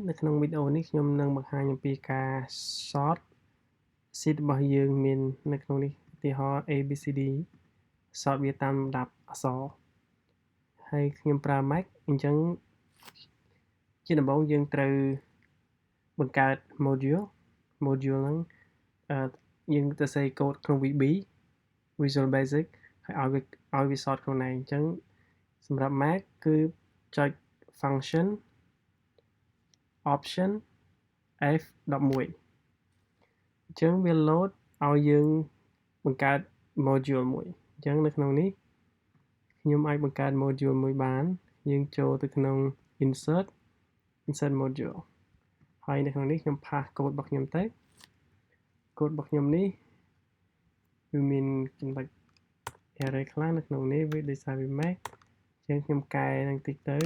នៅក្នុងវីដេអូនេះខ្ញុំនឹងបង្ហាញអំពីការ sort sheet របស់យើងមាននៅក្នុងនេះឧទាហរណ៍ ABCD sort វាតាមលំដាប់អក្សរហើយខ្ញុំប្រើ Mac អញ្ចឹងជាដំបូងយើងត្រូវបង្កើត module ហ្នឹងយើងទៅសេកូដក្នុង VB Visual Basic ហើយឲ្យវា sort ខ្លួនឯងអញ្ចឹងសម្រាប់ Mac គឺចុច function option F11 អញ្ចឹងវា load ឲ្យយើងបង្កើត module មួយអញ្ចឹងនៅក្នុងនេះខ្ញុំអាចបង្កើត module មួយបានយើងចូលទៅក្នុង insert module ហើយនៅក្នុងនេះខ្ញុំ pass code របស់ខ្ញុំទៅ code របស់ខ្ញុំនេះវាមានចំណុច array ខ្លះនៅក្នុងនេះវាដោយសារវា Mac អញ្ចឹងខ្ញុំកែនឹងតិចទៅ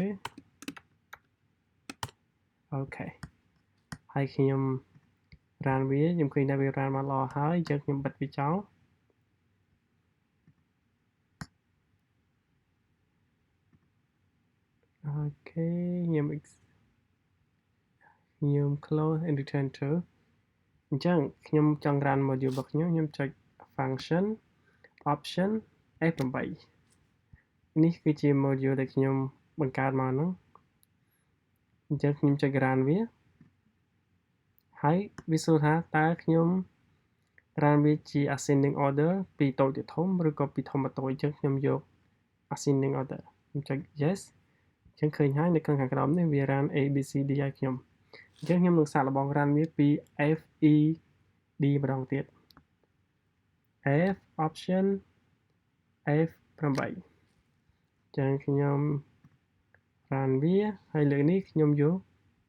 អូខេហើយខ្ញុំ run វាខ្ញុំឃើញថាវា run បានល្អហើយអញ្ចឹងខ្ញុំបិទវាចោលអូខេខ្ញុំ close and return true អញ្ចឹងខ្ញុំចង់ run module របស់ខ្ញុំចុច function option F8 នេះគឺជា module ដែលខ្ញុំបង្កើតមកហ្នឹងអញ្ចឹងខ្ញុំចុច run វាហើយវាសួរថាតើខ្ញុំ run វាជា ascending order ពីតូចទៅធំឬក៏ពីធំទៅតូចអញ្ចឹងខ្ញុំយក ascending order ខ្ញុំចុច yes អញ្ចឹងឃើញហើយនៅខាងក្រោមនេះវា run ABCD ឲ្យខ្ញុំអញ្ចឹងខ្ញុំនឹងសាកល្បង run វាពី FED ម្ដងទៀត F option F8 អញ្ចឹងខ្ញុំ run វាហើយលើនេះខ្ញុំយក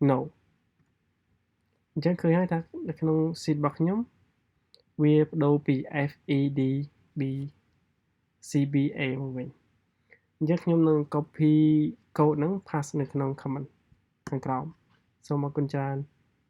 no អញ្ចឹងឃើញហើយថានៅក្នុង sheet របស់ខ្ញុំវាបដូរពី FED B CBA មកវិញអញ្ចឹងខ្ញុំនឹង copy code ហ្នឹង pass នៅក្នុង comment ខាងក្រោមសូមអរគុណច្រើន